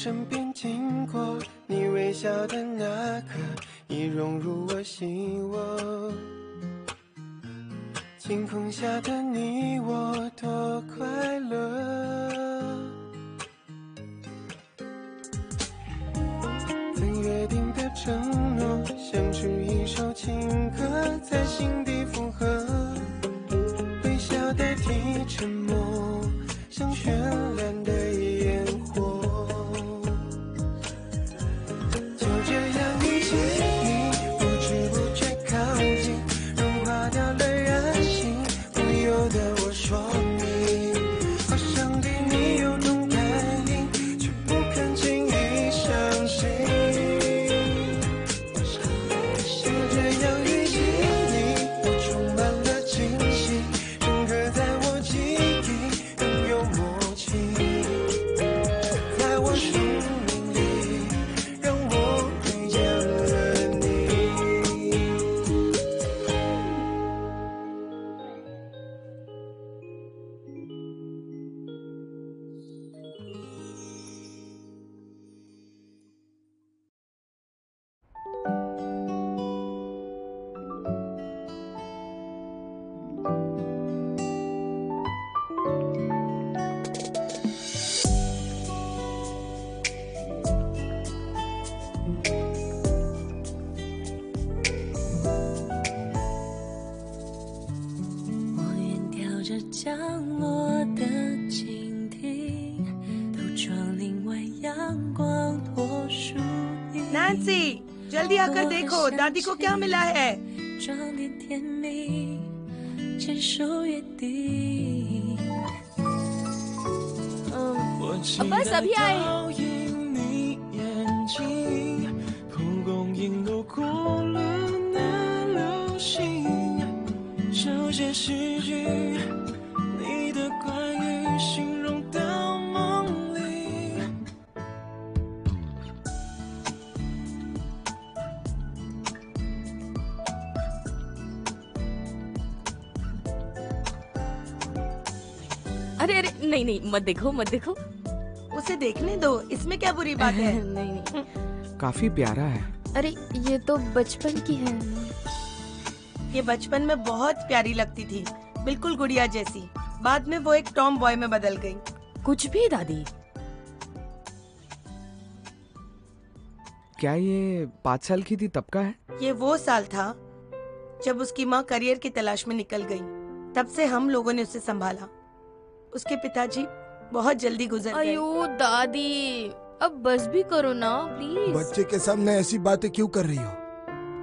身边经过，你微笑的那刻，已融入我心窝。晴空下的你我多快乐，曾约定的承诺，像是一首情歌，在心底附和。微笑代替沉默，像绚烂的烟火。就这样遇见你，不知不觉靠近，融化掉了任性，不由得我说你，好像对你有种感应，却不肯轻易相信。就这样遇见你，我充满了惊喜，深刻在我记忆，更有默契，在我生命里，让我遇见了你。我远眺着降落的蜻蜓，都装另外阳光脱树影。 Nancy, जल्दी आकर देखो दादी को क्या मिला है। 装点甜蜜，牵手约定。बस अभी आए। 你眼睛，蒲公英都过了那流星，手写诗句，你的关于形容到梦里。अरे अरे नहीं नहीं मत देखो मत देखो। उसे देखने दो, इसमें क्या बुरी बात है। नहीं नहीं। काफी प्यारा है। अरे ये तो बचपन की है। ये बचपन में बहुत प्यारी लगती थी, बिल्कुल गुड़िया जैसी। बाद में वो एक टॉम बॉय में बदल गई। कुछ भी दादी। क्या ये 5 साल की थी तब का है? ये वो साल था जब उसकी माँ करियर की तलाश में निकल गई। तब से हम लोगों ने उसे संभाला। उसके पिताजी बहुत जल्दी गुजर गए। अयो दादी, अब बस भी करो ना प्लीज। बच्चे के सामने ऐसी बातें क्यों कर रही हो?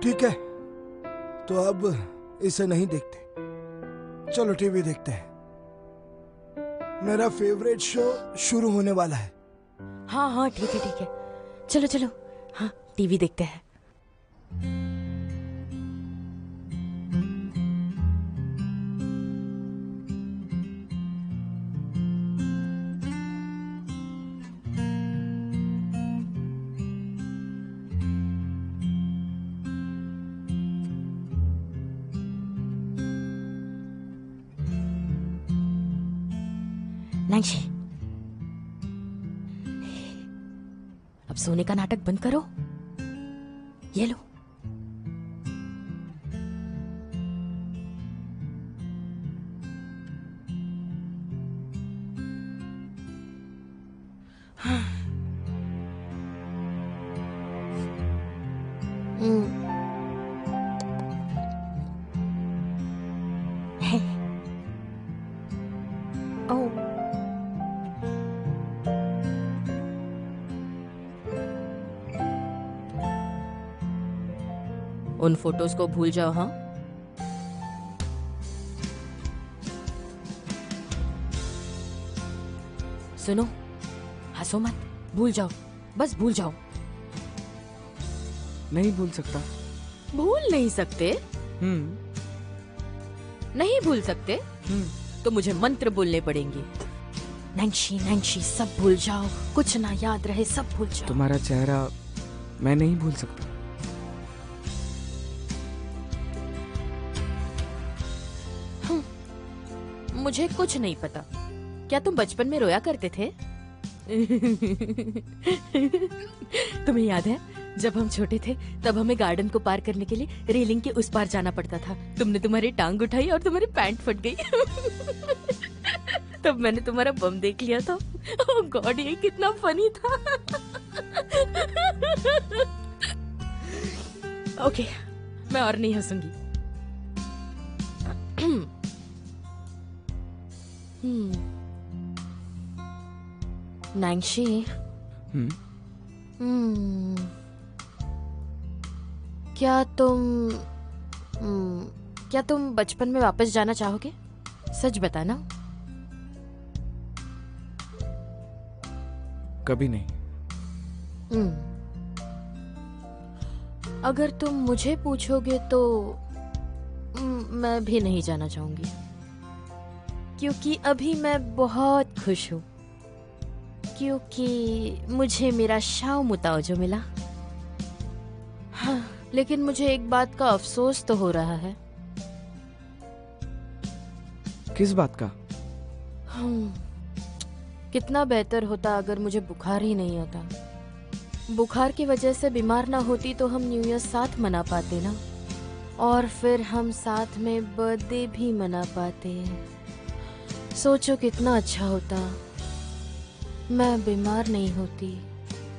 ठीक है, तो अब इसे नहीं देखते। चलो टीवी देखते हैं। मेरा फेवरेट शो शुरू होने वाला है। हाँ हाँ ठीक है ठीक है। चलो चलो हाँ टीवी देखते हैं। नैन्सी, अब सोने का नाटक बंद करो। ये लो। ओह उन फोटोज को भूल जाओ। हाँ सुनो, हंसो मत, भूल जाओ, बस भूल जाओ। नहीं भूल सकता। भूल नहीं सकते? नहीं भूल सकते? तो मुझे मंत्र बोलने पड़ेंगे। नैन्सी नैन्सी सब भूल जाओ, कुछ ना याद रहे, सब भूल जाओ। तुम्हारा चेहरा मैं नहीं भूल सकता। मुझे कुछ नहीं पता। क्या तुम बचपन में रोया करते थे? तुम्हें याद है जब हम छोटे थे तब हमें गार्डन को पार करने के लिए रेलिंग के उस पार जाना पड़ता था। तुमने तुम्हारी टांग उठाई और तुम्हारी पैंट फट गई। तब मैंने तुम्हारा बम देख लिया था। ओह गॉड, ये कितना फनी था। ओके, मैं और नहीं हंसूंगी। नैंशी, क्या तुम बचपन में वापस जाना चाहोगे? सच बताना। कभी नहीं। अगर तुम मुझे पूछोगे तो मैं भी नहीं जाना चाहूंगी, क्योंकि अभी मैं बहुत खुश हूँ, क्योंकि मुझे मेरा शाओ मुताओजो मिला। हाँ, लेकिन मुझे एक बात का अफसोस तो हो रहा है। किस बात का? कितना बेहतर होता अगर मुझे बुखार ही नहीं होता। बुखार की वजह से बीमार ना होती तो हम न्यू ईयर साथ मना पाते ना, और फिर हम साथ में बर्थडे भी मना पाते। सोचो कितना अच्छा होता। मैं बीमार नहीं होती,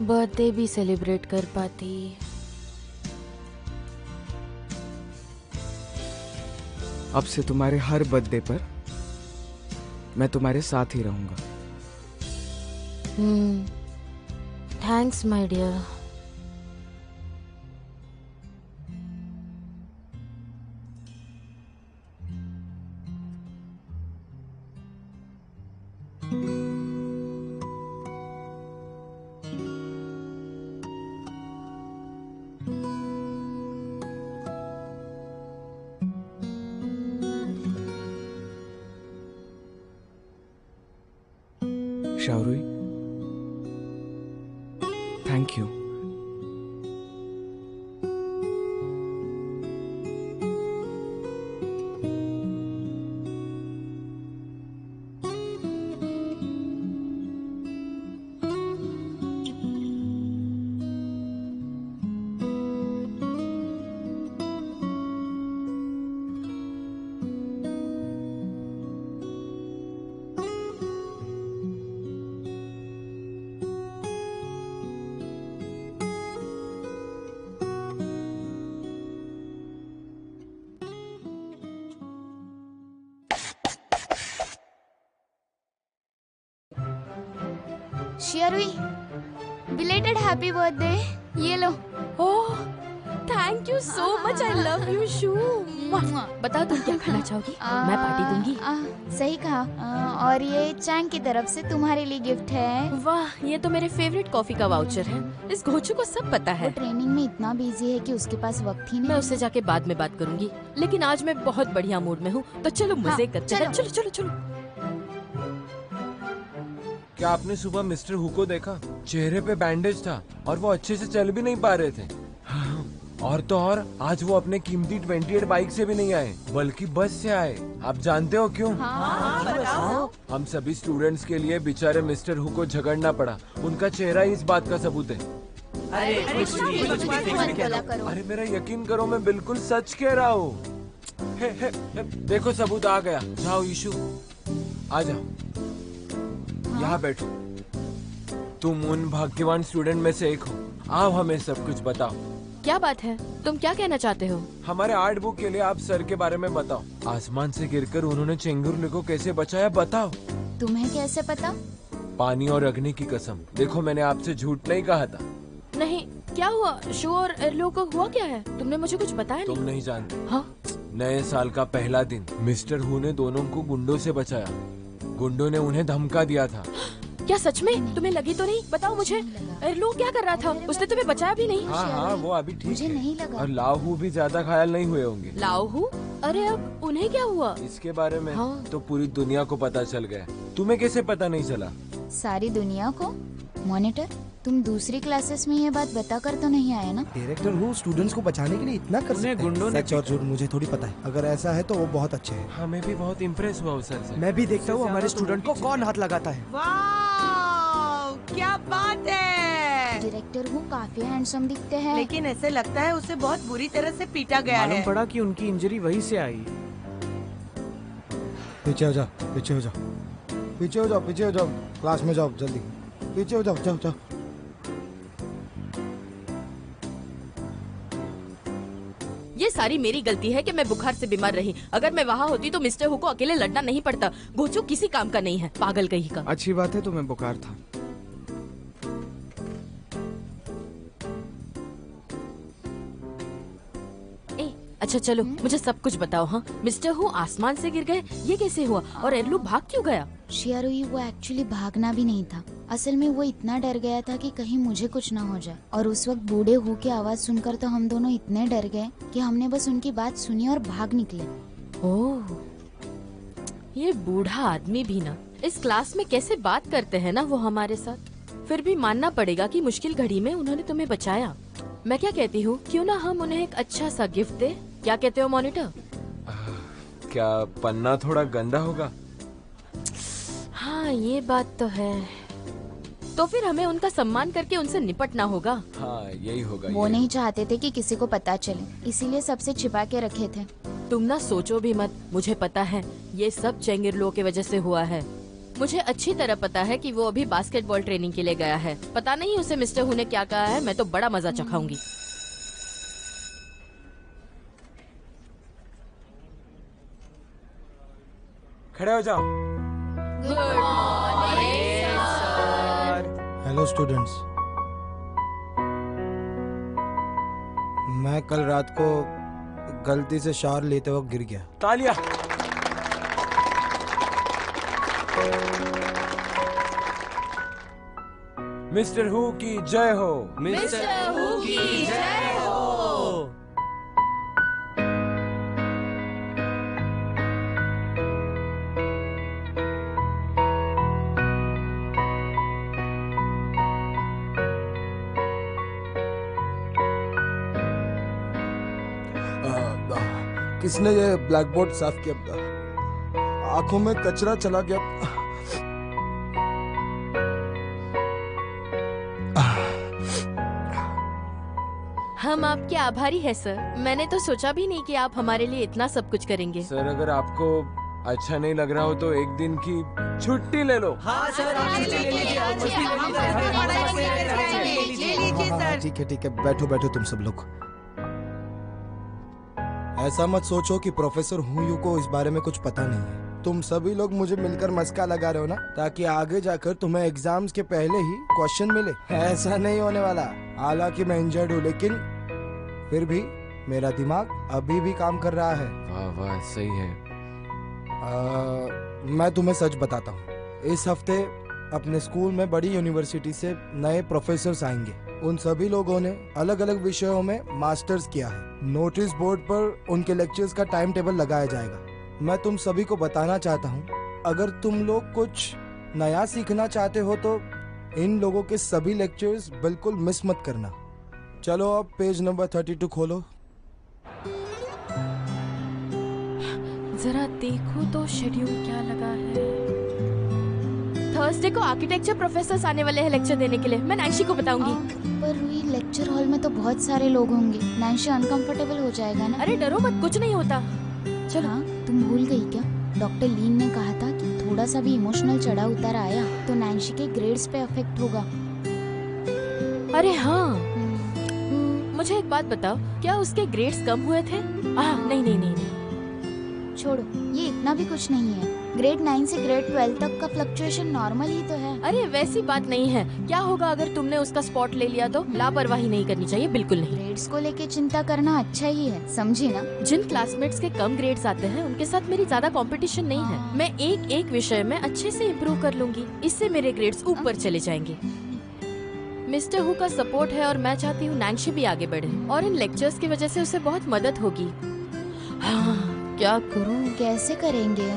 बर्थडे भी सेलिब्रेट कर पाती। अब से तुम्हारे हर बर्थडे पर मैं तुम्हारे साथ ही रहूंगा। Thanks my dear. Shaorui, thank you. Shiarui, belated happy birthday. ये लो। Oh thank you so much, I love you Shu. बताओ तुम क्या खाना चाहोगी? मैं पार्टी दूंगी। सही कहा। और ये चैंग की तरफ से तुम्हारे लिए गिफ्ट है। वाह, ये तो मेरे फेवरेट कॉफी का वाउचर है। इस घोचू को सब पता है। वो ट्रेनिंग में इतना बिजी है कि उसके पास वक्त ही नहीं। मैं उससे जाके बाद में बात करूंगी, लेकिन आज मैं बहुत बढ़िया मूड में हूँ, तो चलो मजे करते हैं। चलो चलो चलो। क्या आपने सुबह मिस्टर हु को देखा? चेहरे पे बैंडेज था और वो अच्छे से चल भी नहीं पा रहे थे। और तो और आज वो अपने कीमती 28 बाइक से भी नहीं आए, बल्कि बस से आए। आप जानते हो क्यों? हम सभी स्टूडेंट्स के लिए बेचारे मिस्टर हु को झगड़ना पड़ा। उनका चेहरा ही इस बात का सबूत है। अरे मेरा यकीन करो, मैं बिल्कुल सच कह रहा हूँ। देखो सबूत आ गया। जाओ ईशु, आ जाओ, यहाँ बैठो। तुम उन भाग्यवान स्टूडेंट में से एक हो। आओ हमें सब कुछ बताओ। क्या बात है? तुम क्या कहना चाहते हो? हमारे आर्ट बुक के लिए आप सर के बारे में बताओ। आसमान से गिरकर उन्होंने चेंगुरले को कैसे बचाया, बताओ। तुम्हें कैसे पता? पानी और अग्नि की कसम। देखो मैंने आपसे झूठ नहीं कहा था। नहीं, क्या हुआ? शू और एर्लो को हुआ क्या है? तुमने मुझे कुछ बताया नहीं। तुम नहीं जानते। हाँ? नए साल का पहला दिन मिस्टर हु ने दोनों को गुंडों से बचाया। गुंडों ने उन्हें धमका दिया था। क्या सच में? तुम्हें लगी तो नहीं? बताओ मुझे। एर्लो क्या कर रहा था? उसने तुम्हें बचाया भी नहीं। हाँ, वो अभी ठीक मुझे है। नहीं लगा। और लाओहू भी ज्यादा घायल नहीं हुए होंगे। लाओहू? अरे अब उन्हें क्या हुआ? इसके बारे में हाँ। तो पूरी दुनिया को पता चल गया। तुम्हें कैसे पता नहीं चला? सारी दुनिया को? मॉनिटर, तुम दूसरी क्लासेस में ये बात बता कर तो नहीं आए ना? डायरेक्टर हूँ, स्टूडेंट्स को बचाने के लिए इतना कर सकते हैं। गुंडों ने सच और झूठ मुझे थोड़ी पता है। अगर ऐसा है तो वो बहुत अच्छे हैं। हमें भी बहुत इम्प्रेस हुआ सर से। मैं भी देखता हूँ हमारे स्टूडेंट को कौन हाथ लगाता है। वाव, क्या बात है। डायरेक्टर हूँ काफी हैंडसम दिखते हैं। लेकिन ऐसे लगता है उसे बहुत बुरी तरह से पीटा गया मालूम है। पड़ा कि उनकी इंजरी वहीं से आई। पीछे हो जाओ, पीछे हो जाओ, पीछे हो जाओ, पीछे हो जाओ, क्लास में जाओ जल्दी, पीछे हो जाओ, जाओ जाओ। ये सारी मेरी गलती है कि मैं बुखार से बीमार रही। अगर मैं वहाँ होती तो मिस्टर हु को अकेले लड़ना नहीं पड़ता। गोचू किसी काम का नहीं है, पागल कहीं का। अच्छी बात है तुम्हें बुखार था। अच्छा चलो मुझे सब कुछ बताओ। हाँ, मिस्टर हु आसमान से गिर गए, ये कैसे हुआ? और एरलू भाग क्यों गया? शियारुई, वो एक्चुअली भागना भी नहीं था। असल में वो इतना डर गया था कि कहीं मुझे कुछ ना हो जाए। और उस वक्त बूढ़े हु की आवाज सुनकर तो हम दोनों इतने डर गए कि हमने बस उनकी बात सुनी और भाग निकले। ओह, ये बूढ़ा आदमी भी ना इस क्लास में कैसे बात करते हैं ना वो हमारे साथ। फिर भी मानना पड़ेगा कि मुश्किल घड़ी में उन्होंने तुम्हें बचाया। मैं क्या कहती हूँ, क्यों ना हम उन्हें एक अच्छा सा गिफ्ट दे? क्या कहते हो मॉनिटर? क्या पन्ना थोड़ा गंदा होगा? हाँ ये बात तो है। तो फिर हमें उनका सम्मान करके उनसे निपटना होगा। हाँ यही होगा। वो नहीं चाहते थे कि किसी को पता चले, इसीलिए सबसे छिपा के रखे थे। तुम ना सोचो भी मत, मुझे पता है ये सब चेंगिरलो की वजह से हुआ है। मुझे अच्छी तरह पता है कि वो अभी बास्केटबॉल ट्रेनिंग के लिए गया है। पता नहीं उसे मिस्टर हु ने क्या कहा है। मैं तो बड़ा मजा चखाऊंगी। खड़े हो जाओ। हेलो स्टूडेंट्स, मैं कल रात को गलती से शावर लेते वक्त गिर गया। तालियां। मिस्टर हु की जय हो। मिस्टर हु की जय हो। किसने ये ब्लैक बोर्ड साफ किया? आंखों में कचरा चला गया। हम आपके आभारी हैं सर। मैंने तो सोचा भी नहीं कि आप हमारे लिए इतना सब कुछ करेंगे। सर अगर आपको अच्छा नहीं लग रहा हो तो एक दिन की छुट्टी ले लो। हाँ सर, ठीक है ठीक है, बैठो बैठो तुम सब लोग। ऐसा मत सोचो कि प्रोफेसर हूँ को इस बारे में कुछ पता नहीं है। तुम सभी लोग मुझे मिलकर मस्का लगा रहे हो ना, ताकि आगे जाकर तुम्हें एग्जाम्स के पहले ही क्वेश्चन मिले। ऐसा नहीं होने वाला। हालांकि मैं इंजर्ड हूँ, लेकिन फिर भी मेरा दिमाग अभी भी काम कर रहा है। वाह वाह, सही है। मैं तुम्हें सच बताता हूँ, इस हफ्ते अपने स्कूल में बड़ी यूनिवर्सिटी से नए प्रोफेसर्स आएंगे। उन सभी लोगों ने अलग अलग विषयों में मास्टर्स किया है। नोटिस बोर्ड पर उनके लेक्चर्स का टाइम टेबल लगाया जाएगा। मैं तुम सभी को बताना चाहता हूँ, अगर तुम लोग कुछ नया सीखना चाहते हो तो इन लोगों के सभी लेक्चर्स बिल्कुल मिस मत करना। चलो अब पेज नंबर 32 खोलो। जरा देखो तो शेड्यूल क्या लगा है। थर्सडे को आर्किटेक्चर प्रोफेसर्स आने वाले हैं लेक्चर देने के लिए। मैं नैंशी को बताऊंगी। पर रूही, लेक्चर हॉल में तो बहुत सारे लोग होंगे। नैंशी अनकंफर्टेबल हो जाएगा ना। अरे डरो मत, कुछ नहीं होता। चलो। हाँ, तुम भूल गई क्या? डॉक्टर लीन ने कहा था कि थोड़ा सा भी इमोशनल चढ़ाव उतार आया तो नैंशी के ग्रेड्स पे अफेक्ट होगा। अरे हाँ, मुझे एक बात बताओ, क्या उसके ग्रेड्स कम हुए थे? नहीं नहीं नहीं नहीं, छोड़ो, ये इतना भी कुछ नहीं है। ग्रेड 9 से ग्रेड 12 तक का फ्लक्चुएशन नॉर्मल ही तो है। अरे वैसी बात नहीं है। क्या होगा अगर तुमने उसका स्पॉट ले लिया तो? लापरवाही नहीं करनी चाहिए, बिल्कुल नहीं। ग्रेड्स को लेके चिंता करना अच्छा ही है, समझी ना? जिन क्लासमेट्स के कम ग्रेड्स आते हैं उनके साथ मेरी ज्यादा कंपटीशन नहीं है। मैं एक एक विषय में अच्छे से इम्प्रूव कर लूंगी, इससे मेरे ग्रेड्स ऊपर चले जाएंगे। मिस्टर हु का सपोर्ट है और मैं चाहती हूँ नैंशी भी आगे बढ़े, और इन लेक्चर्स की वजह से उसे बहुत मदद होगी। हाँ, क्या करूँ? कैसे करेंगे?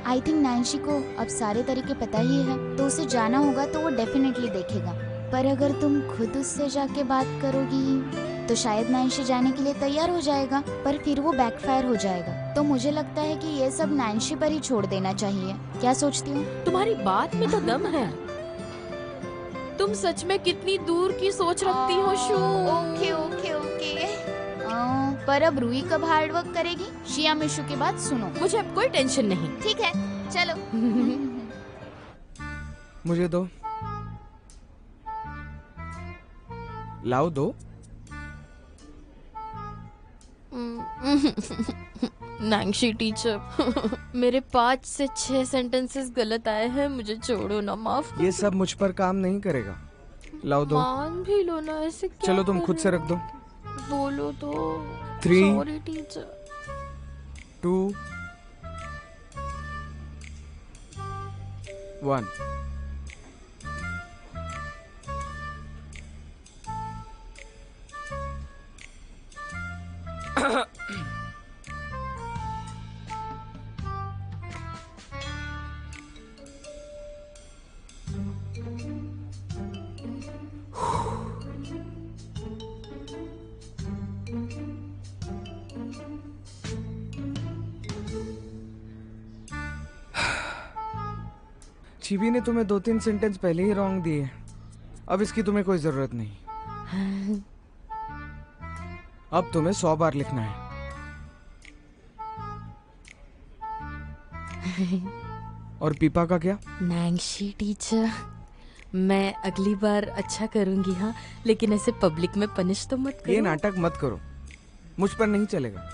आई थिंक नैंशी को अब सारे तरीके पता ही है, तो उसे जाना होगा तो वो डेफिनेटली देखेगा। पर अगर तुम खुद उससे जाके बात करोगी तो शायद नैंशी जाने के लिए तैयार हो जाएगा, पर फिर वो बैकफायर हो जाएगा। तो मुझे लगता है कि ये सब नैंशी पर ही छोड़ देना चाहिए। क्या सोचती हूँ? तुम्हारी बात में तो दम है। तुम सच में कितनी दूर की सोच रखती हो शू। Okay okay okay. पर अब रूही कब हार्ड वर्क करेगी? शिया मिशु की बात सुनो। मुझे अब कोई टेंशन नहीं। ठीक है चलो। मुझे दो, लाओ दो। नांगशी टीचर, मेरे 5 से 6 सेंटेंसेस गलत आए हैं, मुझे छोड़ो ना, माफ। ये सब मुझ पर काम नहीं करेगा। लाओ दो। मान भी लो ना, ऐसे क्या चलो तुम खुद से करें? रख दो। बोलो तो। 3 सॉरी टीचर। 2 1। चीबी ने तुम्हें 2-3 सेंटेंस पहले ही रॉन्ग दिए, अब इसकी तुम्हें कोई जरूरत नहीं। अब तुम्हें 100 बार लिखना है। और पीपा का क्या? नांगशी टीचर, मैं अगली बार अच्छा करूंगी हाँ, लेकिन ऐसे पब्लिक में पनिश तो मत करो। ये नाटक मत करो, मुझ पर नहीं चलेगा।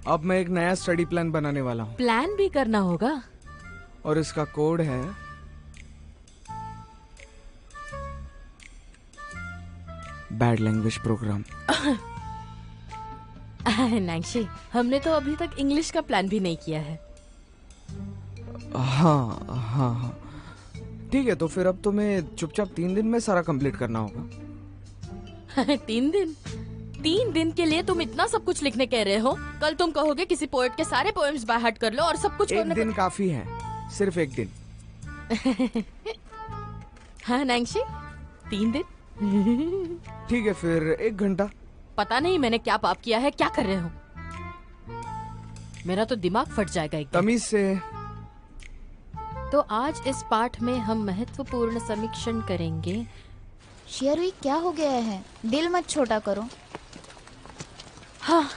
अब मैं एक नया स्टडी प्लान बनाने वाला हूँ। प्लान भी करना होगा? और इसका कोड है बैड लैंग्वेज प्रोग्राम। नांगशी, हमने तो अभी तक इंग्लिश का प्लान भी नहीं किया है। हाँ हाँ हाँ ठीक है, तो फिर अब तुम्हें चुपचाप 3 दिन में सारा कंप्लीट करना होगा। 3 दिन? 3 दिन के लिए तुम इतना सब कुछ लिखने कह रहे हो? कल तुम कहोगे किसी पोएट के सारे पोएम्स बाय हार्ट कर लो और सब कुछ एक दिन काफी है, सिर्फ 1 दिन। हाँ नांगशी, 3 दिन? ठीक है, फिर 1 घंटा। पता नहीं मैंने क्या पाप किया है, क्या कर रहे हो? मेरा तो दिमाग फट जाएगा एकदम। तमीज से। तो आज इस पाठ में हम महत्वपूर्ण समीक्षण करेंगे। शेयरुई क्या हो गया है? दिल मत छोटा करो। हाँ,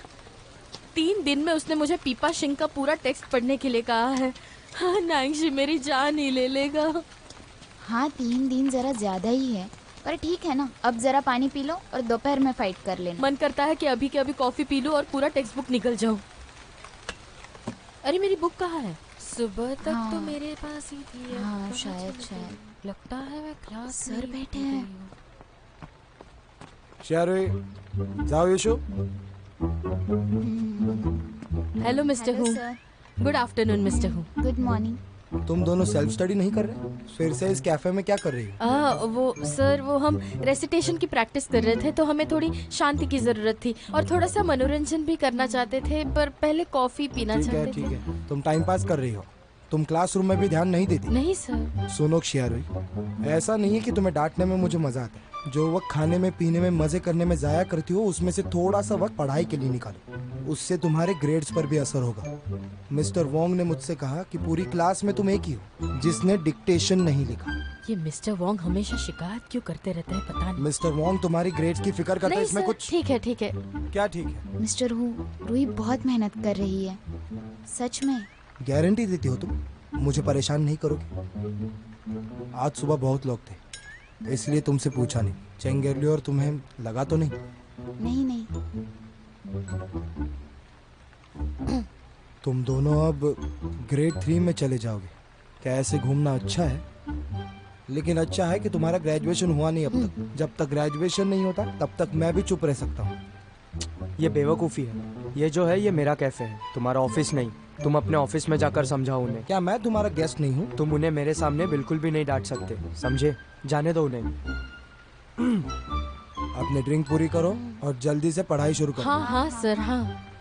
3 दिन में उसने मुझे पीपा सिंह का पूरा टेक्स्ट पढ़ने के लिए कहा है। हाँ नांगशी मेरी जान ही ले लेगा। हाँ 3 दिन जरा ज्यादा ही है, पर ठीक है ना, अब जरा पानी पी लो और दोपहर में फाइट कर लेना। मन करता है कि अभी के अभी कॉफी पी लूं और पूरा टेक्स्ट बुक निकल जाऊं। अरे मेरी बुक कहाँ है? सुबह तक हाँ, तो मेरे पास ही थी। हाँ शायद लगता है मैं क्लास सर बैठे हैं। शेयरुई, जाओ यशु। Hello mister Hu. Good afternoon mister Hu. Good morning. तुम दोनों सेल्फ स्टडी नहीं कर रहे? फिर से इस कैफे में क्या कर रही हो? वो सर, वो हम रेसिटेशन की प्रैक्टिस कर रहे थे, तो हमें थोड़ी शांति की जरूरत थी और थोड़ा सा मनोरंजन भी करना चाहते थे, पर पहले कॉफी पीना चाहते थे। ठीक है, तुम टाइम पास कर रही हो, तुम क्लासरूम में भी ध्यान नहीं देती? नहीं सर। सुनो शेयरुई, ऐसा नहीं है कि तुम्हें डांटने में मुझे मजा आता है। जो वक्त खाने में पीने में मजे करने में जाया करती हो, उसमें से थोड़ा सा वक्त पढ़ाई के लिए निकालो, उससे तुम्हारे ग्रेड्स पर भी असर होगा। मिस्टर वोंग ने मुझसे कहा कि पूरी क्लास में तुम एक ही हो जिसने डिक्टेशन नहीं लिखा। ये मिस्टर वोंग हमेशा शिकायत क्यों करते रहते हैं, पता नहीं। मिस्टर वोंग तुम्हारी ग्रेड्स की फिक्र करता है, नहीं इसमें सर, कुछ? ठीक है ठीक है। क्या ठीक है? मिस्टर हू, रूही बहुत मेहनत कर रही है, सच में। गारंटी देती हो तुम? मुझे परेशान नहीं करोगे? आज सुबह बहुत लोग थे, इसलिए तुमसे पूछा नहीं। चेंगेरली और तुम्हें लगा तो नहीं? नहीं। तुम दोनों अब ग्रेड 3 में चले जाओगे। क्या ऐसे घूमना अच्छा है? लेकिन अच्छा है कि तुम्हारा ग्रेजुएशन हुआ नहीं अब तक। जब तक ग्रेजुएशन नहीं होता तब तक मैं भी चुप रह सकता हूँ। ये बेवकूफ़ी है। ये जो है ये मेरा कैफे है, तुम्हारा ऑफिस नहीं। तुम अपने ऑफिस में जाकर समझाओ उन्हें। क्या मैं तुम्हारा गेस्ट नहीं हूँ? तुम उन्हें मेरे सामने बिल्कुल भी नहीं डांट सकते, समझे? जाने दो उन्हें। अपनी ड्रिंक पूरी करो और जल्दी से पढ़ाई शुरू करो। हाँ हाँ सर, हाँ।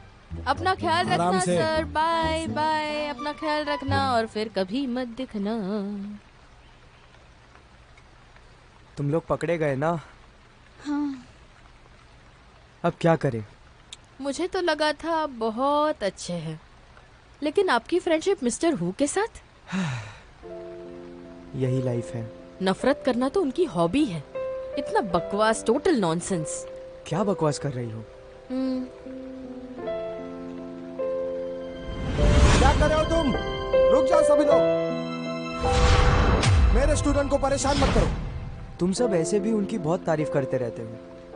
अपना ख्याल आराम रखना से। सर। Bye bye. अपना ख्याल रखना और फिर कभी मत दिखना। तुम लोग पकड़े गए ना? हाँ। अब क्या करें? मुझे तो लगा था बहुत अच्छे हैं, लेकिन आपकी फ्रेंडशिप मिस्टर हू के साथ? यही लाइफ है। नफरत करना तो उनकी हॉबी है। इतना बकवास, टोटल नॉनसेंस। क्या बकवास कर रही हो? क्या कर रहे हो तुम? रुक जाओ सभी लोग, मेरे स्टूडेंट को परेशान मत करो। तुम सब ऐसे भी उनकी बहुत तारीफ करते रहते हो,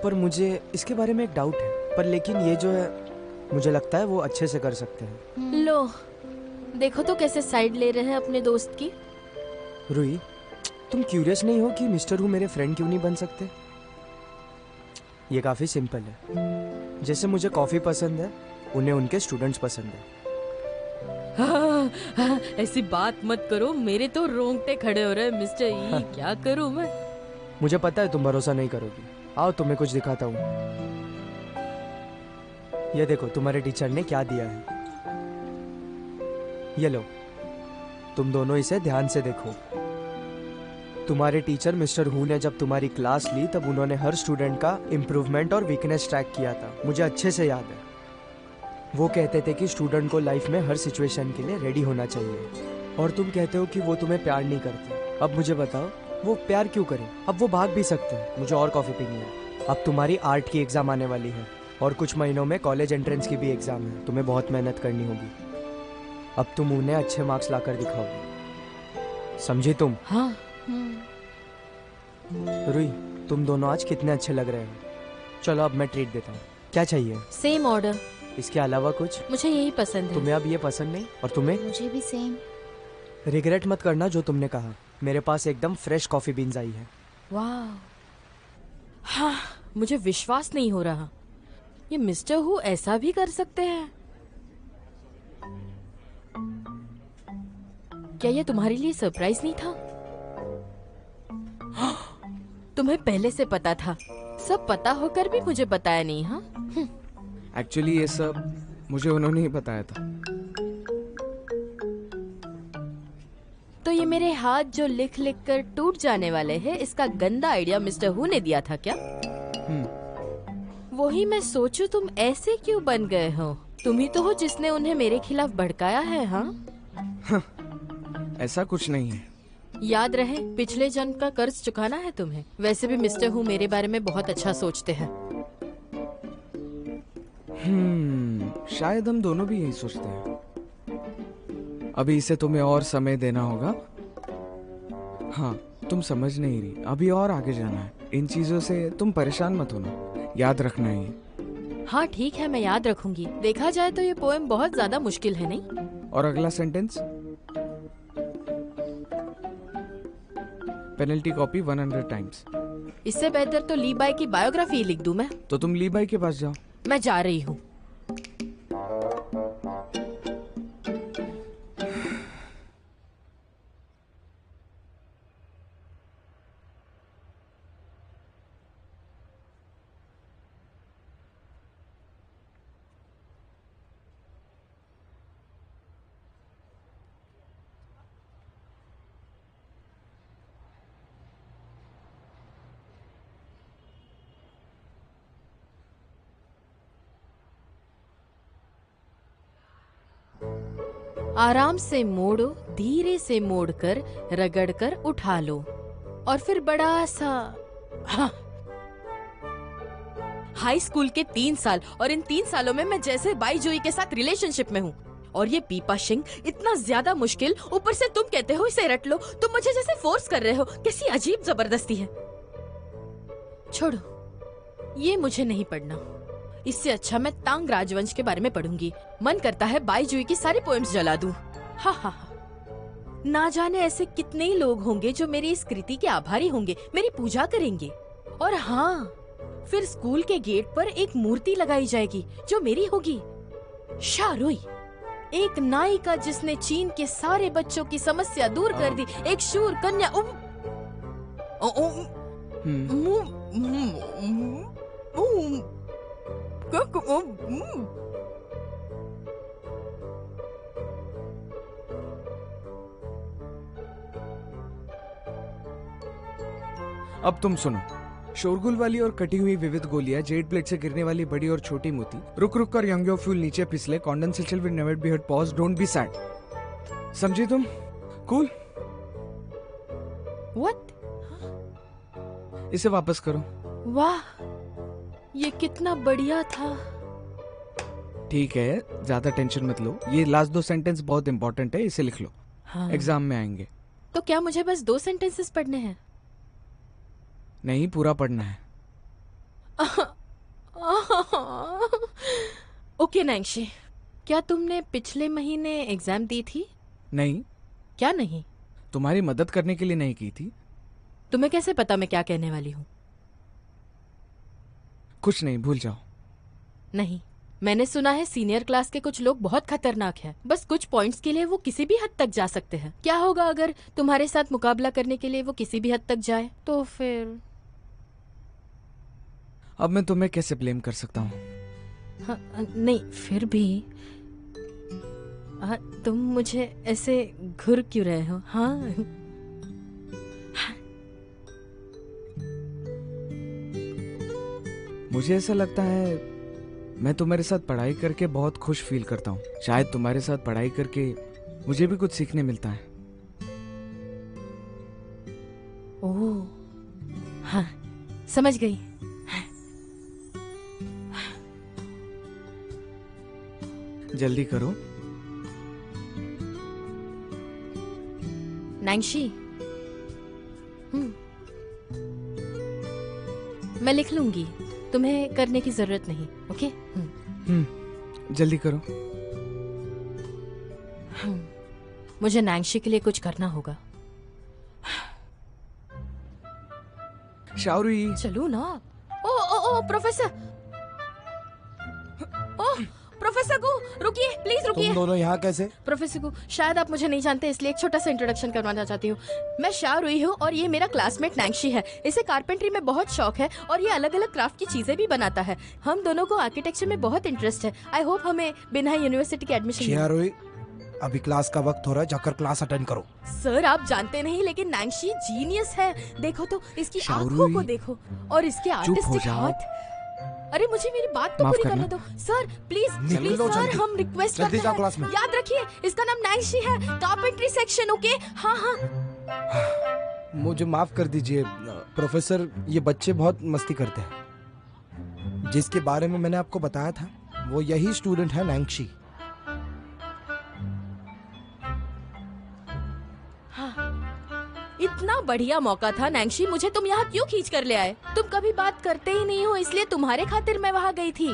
पर मुझे इसके बारे में एक डाउट है। पर लेकिन ये जो है, मुझे लगता है वो अच्छे से कर सकते हैं। लो देखो तो कैसे साइड ले रहे हैं अपने दोस्त की। रुई, तुम क्यूरियस नहीं हो कि मिस्टर हु मेरे फ्रेंड क्यों नहीं बन सकते? ये काफी सिंपल है। जैसे मुझे कॉफी पसंद है, उन्हें उनके स्टूडेंट्स पसंद है। ऐसी बात मत करो, मेरे तो रोंगटे खड़े हो रहे हैं मिस्टर ई। क्या करूं मैं? मुझे पता है तुम भरोसा नहीं करोगी। आओ तुम्हें कुछ दिखाता हूँ। ये देखो तुम्हारे टीचर ने क्या दिया है। ये लो, तुम दोनों इसे ध्यान से देखो। तुम्हारे टीचर मिस्टर हु ने जब तुम्हारी क्लास ली तब उन्होंने हर स्टूडेंट का इम्प्रूवमेंट और वीकनेस ट्रैक किया था। मुझे अच्छे से याद है। वो कहते थे कि स्टूडेंट को लाइफ में हर सिचुएशन के लिए रेडी होना चाहिए। और तुम कहते हो कि वो तुम्हें प्यार नहीं करते। अब मुझे बताओ वो प्यार क्यों करें? अब वो भाग भी सकते हैं। मुझे और कॉफी पीनी है। अब तुम्हारी आर्ट की एग्जाम आने वाली है और कुछ महीनों में कॉलेज एंट्रेंस की भी एग्जाम है। तुम्हें बहुत मेहनत करनी होगी। अब तुम उन्हें अच्छे मार्क्स लाकर दिखाओगे, समझी तुम? हाँ। रुई, तुम दोनों आज कितने अच्छे लग रहे हो। चलो अब मैं ट्रीट देता हूँ। क्या चाहिए? Same order. इसके अलावा कुछ? मुझे यही पसंद है। तुम्हें अब ये पसंद नहीं? और तुम्हें? मुझे भी सेम। रिग्रेट मत करना जो तुमने कहा। मेरे पास एकदम फ्रेश कॉफी बीन्स आई है। वाह, हाँ, मुझे विश्वास नहीं हो रहा। ये मिस्टर हु ऐसा भी कर सकते हैं? क्या ये तुम्हारे लिए सरप्राइज नहीं था? तुम्हें पहले से पता था? सब पता होकर भी मुझे बताया नहीं? हाँ, एक्चुअली ये सब मुझे उन्होंने ही बताया था। तो ये मेरे हाथ जो लिख लिख कर टूट जाने वाले हैं, इसका गंदा आइडिया मिस्टर हु ने दिया था क्या? वही मैं सोचूं, तुम ऐसे क्यों बन गए हो? तुम ही तो हो जिसने उन्हें मेरे खिलाफ भड़काया है। हाँ, ऐसा कुछ नहीं है। याद रहे, पिछले जन्म का कर्ज चुकाना है तुम्हें। वैसे भी मिस्टर हु मेरे बारे में बहुत अच्छा सोचते हैं। शायद हम दोनों भी यही सोचते हैं। अभी इसे तुम्हें और समय देना होगा। हाँ, तुम समझ नहीं रही, अभी और आगे जाना है। इन चीजों से तुम परेशान मत होना, याद रखना ही। हाँ ठीक है, मैं याद रखूंगी। देखा जाए तो ये पोएम बहुत ज्यादा मुश्किल है, नहीं? और अगला सेंटेंस? Penalty copy 100 times. इससे बेहतर तो ली बाई की बायोग्राफी लिख दूं मैं। तो तुम ली बाई के पास जाओ। मैं जा रही हूँ। आराम से मोड़ो, धीरे से मोड़कर रगड़कर उठा लो और फिर बड़ा सा। हाँ। हाई स्कूल के 3 साल, और इन 3 सालों में मैं जैसे बाई जोई के साथ रिलेशनशिप में हूँ। और ये पीपा सिंह इतना ज्यादा मुश्किल, ऊपर से तुम कहते हो इसे रट लो। तुम मुझे जैसे फोर्स कर रहे हो। कैसी अजीब जबरदस्ती है। छोड़ो, ये मुझे नहीं पढ़ना। इससे अच्छा मैं तांग राजवंश के बारे में पढ़ूंगी। मन करता है बाई जुई की सारी पोएम्स जला दूं। हा हा हा। ना जाने ऐसे कितने ही लोग होंगे जो मेरी इस कृति के आभारी होंगे, मेरी पूजा करेंगे। और हाँ, फिर स्कूल के गेट पर एक मूर्ति लगाई जाएगी जो मेरी होगी। शारुई, एक नायिका जिसने चीन के सारे बच्चों की समस्या दूर कर दी। एक शूर कन्या। अब तुम सुनो। शोरगुल वाली और कटी हुई विविध गोलियां, जेड प्लेट से गिरने वाली बड़ी और छोटी मोती, रुक रुक कर यंग फ्यूल नीचे फिसले, condensation will never be hurt, pause, don't be sad. समझी तुम? कूल? व्हाट? इसे वापस करो। वाह, ये कितना बढ़िया था। ठीक है, ज्यादा टेंशन मत लो। ये लास्ट 2 सेंटेंस बहुत इंपॉर्टेंट है, इसे लिख लो। हाँ। एग्जाम में आएंगे। तो क्या मुझे बस 2 सेंटेंसेस पढ़ने हैं? नहीं, पूरा पढ़ना है। ओके नैंशी, क्या तुमने पिछले महीने एग्जाम दी थी? नहीं। क्या नहीं? तुम्हारी मदद करने के लिए नहीं की थी। तुम्हें कैसे पता मैं क्या कहने वाली हूँ? कुछ नहीं, भूल जाओ। नहीं, मैंने सुना है सीनियर क्लास के कुछ लोग बहुत खतरनाक हैं। बस कुछ पॉइंट्स के लिए वो किसी भी हद तक जा सकते हैं। क्या होगा अगर तुम्हारे साथ मुकाबला करने के लिए वो किसी भी हद तक जाए? तो फिर अब मैं तुम्हें कैसे ब्लेम कर सकता हूँ? हाँ, नहीं फिर भी तुम मुझे ऐसे घूर क्यों रहे हो? हाँ, मुझे ऐसा लगता है मैं तुम्हारे साथ पढ़ाई करके बहुत खुश फील करता हूँ। शायद तुम्हारे साथ पढ़ाई करके मुझे भी कुछ सीखने मिलता है। ओह, हाँ, समझ गई। जल्दी करो। नैंशी, मैं लिख लूंगी, तुम्हें करने की जरूरत नहीं। ओके? जल्दी करो। मुझे नैंशी के लिए कुछ करना होगा। शाओरुई, चलो ना। ओ प्रोफेसर, प्रोफेसर को रुकिए, प्लीज रुकिए। तुम दोनों यहाँ कैसे? प्रोफेसर को शायद आप मुझे नहीं जानते, इसलिए एक छोटा सा इंट्रोडक्शन करवाना चाहती हूँ। मैं शाओरुई हूँ और ये मेरा क्लासमेट नैंशी है। इसे कारपेंट्री में बहुत शौक है और ये अलग अलग क्राफ्ट की चीजें भी बनाता है। हम दोनों को आर्किटेक्चर में बहुत इंटरेस्ट है। आई होप हमें बिना यूनिवर्सिटी के एडमिशन। शाओरुई, अभी क्लास का वक्त हो रहा है, जाकर क्लास अटेंड करो। सर आप जानते नहीं, लेकिन नैंशी जीनियस है। देखो तो इसकी आंखों को देखो और इसके आर्टिस्टिक हाथ। अरे मुझे मेरी बात तो पूरी करने दो सर, प्लीज प्लीज सर, हम रिक्वेस्ट करते हैं। क्लास में। याद रखिए इसका नाम नैंशी है, कारपेंट्री सेक्शन। ओके? हाँ हाँ। मुझे माफ कर दीजिए प्रोफेसर, ये बच्चे बहुत मस्ती करते हैं। जिसके बारे में मैंने आपको बताया था वो यही स्टूडेंट है नैंशी। इतना बढ़िया मौका था नैंशी, मुझे तुम यहाँ क्यों खींच कर ले आए? तुम कभी बात करते ही नहीं हो, इसलिए तुम्हारे खातिर मैं वहाँ गई थी।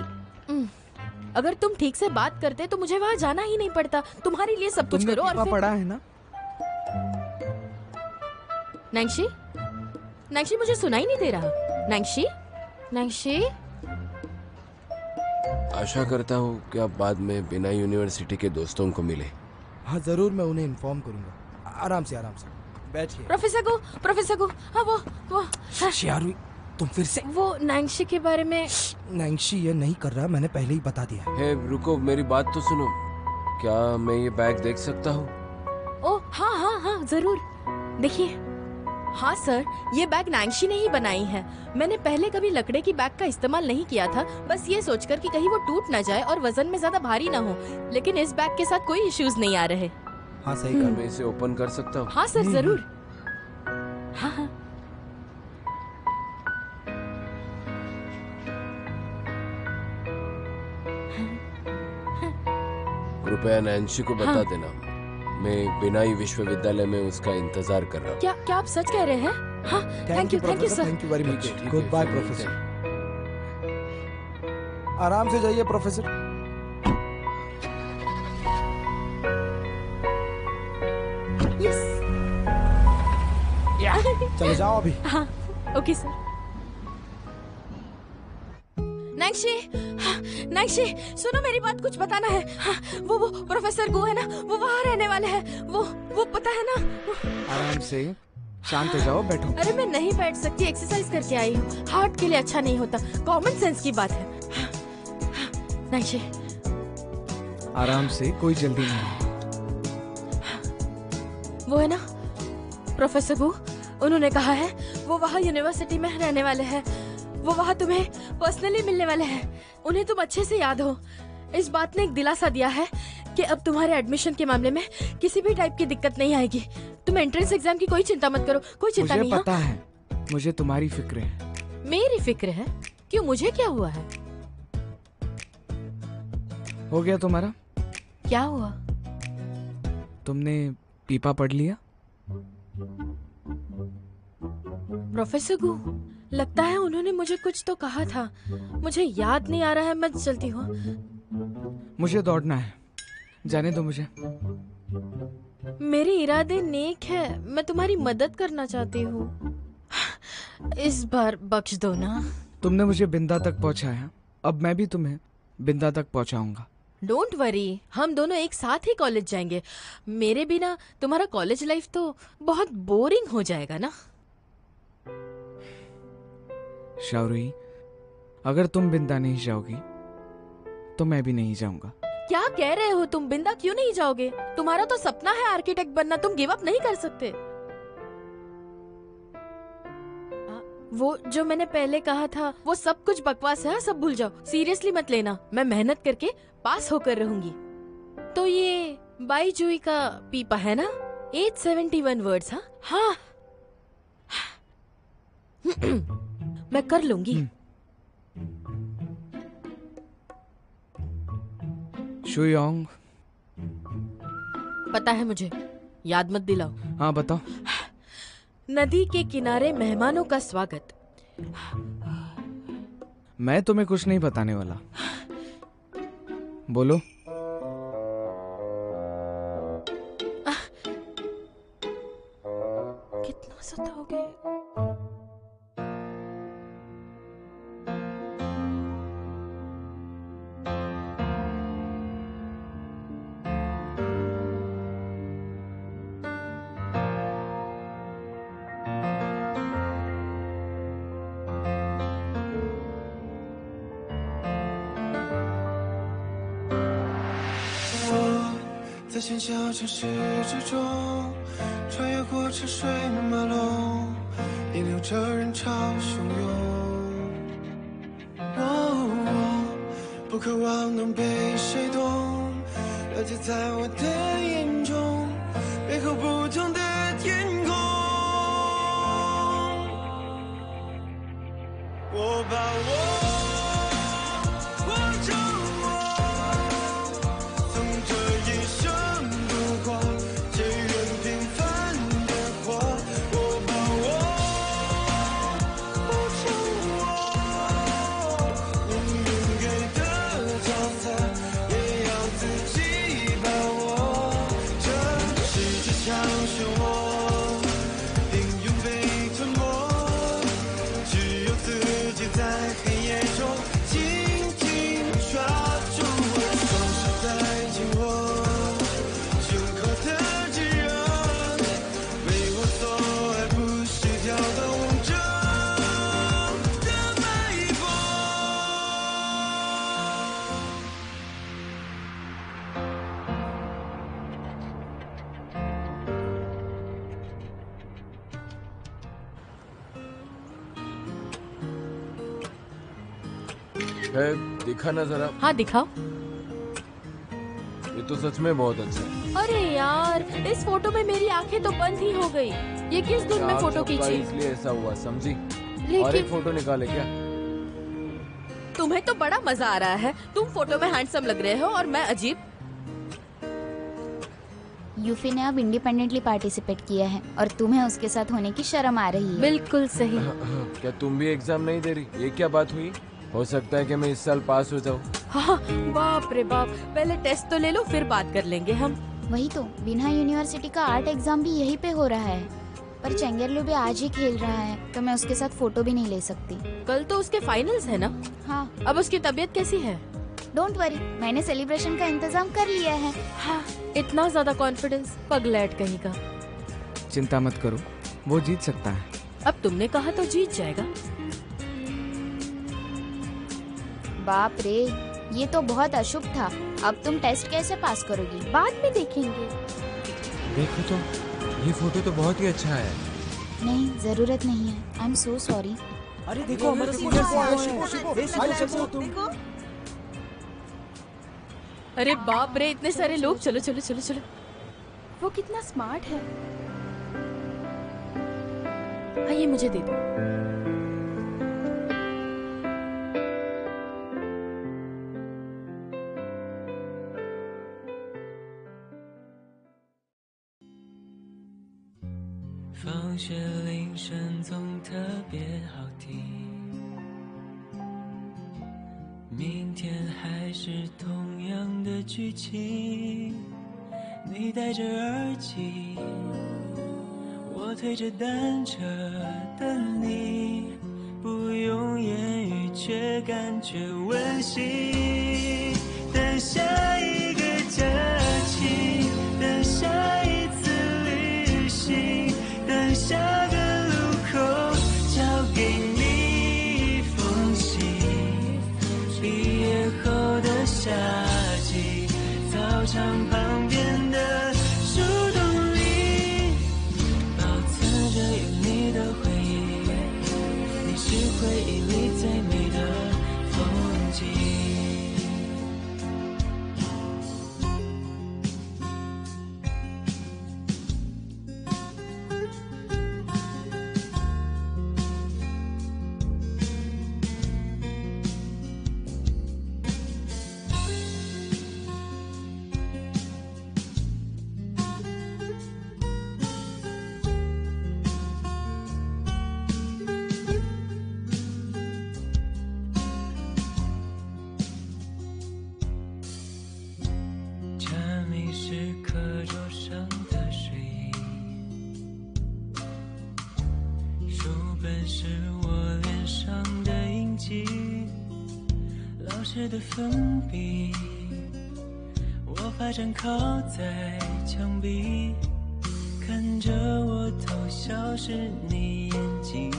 अगर तुम ठीक से बात करते तो मुझे वहाँ जाना ही नहीं पड़ता। तुम्हारे लिए सब कुछ करो। और फिर पढ़ा है ना? नैंशी, नैंशी मुझे सुनाई नहीं दे रहा। नैंशी, नैंशी। आशा करता हूँ कि आप बाद में बिना यूनिवर्सिटी के दोस्तों को मिले। हाँ जरूर, मैं उन्हें इन्फॉर्म करूंगा। आराम से बैठिए। प्रोफेसर को हाँ वो शाओरुई, तुम फिर से वो नैंशी के बारे में। नैंशी ये नहीं कर रहा, मैंने पहले ही बता दिया। हे रुको, मेरी बात तो सुनो। क्या मैं ये बैग देख सकता हूँ? ओ हाँ जरूर, देखिए। हाँ सर, ये बैग नैंशी ने ही बनाई है। मैंने पहले कभी लकड़े की बैग का इस्तेमाल नहीं किया था, बस ये सोचकर कि कहीं वो टूट ना जाए और वजन में ज्यादा भारी ना हो। लेकिन इस बैग के साथ कोई इश्यूज नहीं आ रहे। हाँ सही कर। मैं इसे ओपन कर सकता हूँ? हाँ सर जरूर। हाँ। कृपया नैंशी को बता देना, मैं बिनाई विश्वविद्यालय में उसका इंतजार कर रहा हूँ। क्या आप सच कह रहे हैं? हाँ, thank you sir. Thank you very much. ठीक है, गुड बाय फिर प्रोफेसर। आराम से जाइए प्रोफेसर। चले जाओ अभी। हाँ, ओके सर। नैंशी, सुनो मेरी बात, कुछ बताना है। हाँ, वो प्रोफेसर गो है ना, वो वहाँ रहने वाले हैं। वो पता है ना? आराम से, शांत हो जाओ, बैठो। अरे मैं नहीं बैठ सकती, एक्सरसाइज करके आई हूँ। हार्ट के लिए अच्छा नहीं होता, कॉमन सेंस की बात है। नैंशी, आराम से, कोई जल्दी नहीं। वो है ना प्रोफेसर गो, उन्होंने कहा है वो वहाँ यूनिवर्सिटी में रहने वाले हैं। वो वहाँ तुम्हें पर्सनली मिलने वाले हैं। उन्हें तुम अच्छे से याद हो। इस बात ने एक दिलासा दिया है कि अब तुम्हारे एडमिशन के मामले में किसी भी टाइप की दिक्कत नहीं आएगी। तुम एंट्रेंस एग्जाम की कोई चिंता मत करो, कोई चिंता मुझे नहीं। पता है, मुझे तुम्हारी फिक्र है। मेरी फिक्र है? क्यों, मुझे क्या हुआ है? हो गया तुम्हारा? क्या हुआ? तुमने पीपा पढ़ लिया? प्रोफेसर गु, लगता है उन्होंने मुझे कुछ तो कहा था, मुझे याद नहीं आ रहा है। मैं चलती हूँ। मुझे दौड़ना है, जाने दो मुझे। मेरे इरादे नेक है, मैं तुम्हारी मदद करना चाहती हूँ। इस बार बख्श दो ना। तुमने मुझे बिंदा तक पहुंचाया, अब मैं भी तुम्हें बिंदा तक पहुंचाऊंगा। डोंट वरी, हम दोनों एक साथ ही कॉलेज जाएंगे। मेरे बिना तुम्हारा कॉलेज लाइफ तो बहुत बोरिंग हो जाएगा ना। शावरी, अगर तुम बिंदा नहीं जाओगी तो मैं भी नहीं जाऊंगा। क्या कह रहे हो तुम? बिंदा क्यों नहीं जाओगे? तुम्हारा तो सपना है आर्किटेक्ट बनना, तुम गिव अप नहीं कर सकते। वो जो मैंने पहले कहा था वो सब कुछ बकवास है, सब भूल जाओ। सीरियसली मत लेना, मैं मेहनत करके पास होकर रहूंगी। तो ये बाई जुई का पीपा है ना? 871 वर्ड्स। हाँ मैं कर लूंगी। शुयोंग, पता है मुझे, याद मत दिलाओ। हाँ बताओ। नदी के किनारे मेहमानों का स्वागत। मैं तुम्हें कुछ नहीं बताने वाला, बोलो। कितना सताओगे?在喧嚣城市之中，穿越过车水马龙，引流着人潮汹涌。不渴望能被谁懂，了解在我的眼中，背后不同的天空。我把我。दिखा ना जरा। हाँ दिखाओ। ये तो सच में बहुत अच्छा है। अरे यार, इस फोटो में मेरी आंखें तो बंद ही हो गई। ये किस धुन में फोटो खींची? इसलिए ऐसा हुआ, समझी? लेकिन और एक फोटो निकाले क्या? तुम्हें तो बड़ा मजा आ रहा है। तुम फोटो में हैंडसम लग रहे हो और मैं अजीब। यूफी ने अब इंडिपेंडेंटली पार्टिसिपेट किया है और तुम्हें उसके साथ होने की शर्म आ रही है। बिल्कुल सही। क्या तुम भी एग्जाम नहीं दे रही? ये क्या बात हुई? हो सकता है कि मैं इस साल पास हो जाऊँ। हाँ, बाप रे बाप, पहले टेस्ट तो ले लो फिर बात कर लेंगे हम। वही तो, बिना यूनिवर्सिटी का आर्ट एग्जाम भी यहीं पे हो रहा है, पर चेंगरलू भी आज ही खेल रहा है तो मैं उसके साथ फोटो भी नहीं ले सकती। कल तो उसके फाइनल्स है ना? हाँ। अब उसकी तबीयत कैसी है? डोंट वरी, मैंने सेलिब्रेशन का इंतजाम कर लिया है। हाँ, इतना ज्यादा कॉन्फिडेंस, पगलैट कहीं का। चिंता मत करो, वो जीत सकता है। अब तुमने कहा तो जीत जाएगा। बाप रे, ये तो बहुत अशुभ था। अब तुम टेस्ट कैसे पास करोगी? बाद में देखेंगे। देखो तो, ये फोटो तो बहुत ही अच्छा है। नहीं, जरूरत नहीं है। I am so sorry. अरे देखो, हमारे सीनियर देखो। अरे बाप रे, इतने सारे लोग। चलो चलो चलो चलो। वो कितना स्मार्ट है। हाँ, ये मुझे दे दो।放学铃声总特别好听，明天还是同样的剧情。你戴着耳机，我推着单车等你，不用言语却感觉温馨。等下一个假期，等下一次旅行，等下个路口交给你一封信。毕业后的夏季，操场旁边的树洞里，保存着有你的回忆，你是回忆里最美的风景。的粉笔，我发展靠在墙壁，看着我偷笑是你眼睛。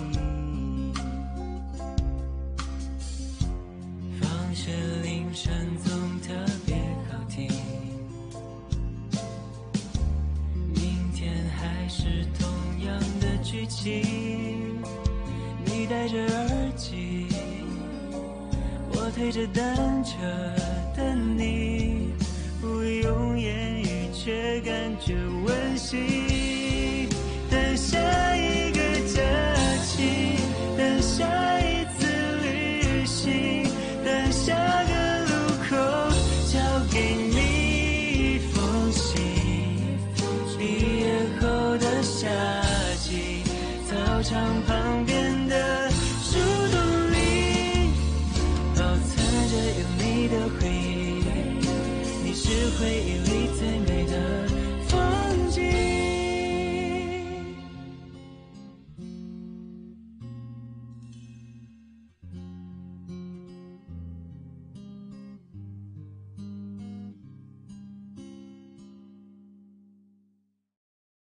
放学铃声总特别好听，明天还是同样的剧情。你戴着耳机，我推着单车等你，不用言语却感觉温馨。等下一个假期，等下一次旅行，等下个路口交给你一封信。毕业后的夏季，操场旁边的树洞里，保存着有你的回忆，你是回忆里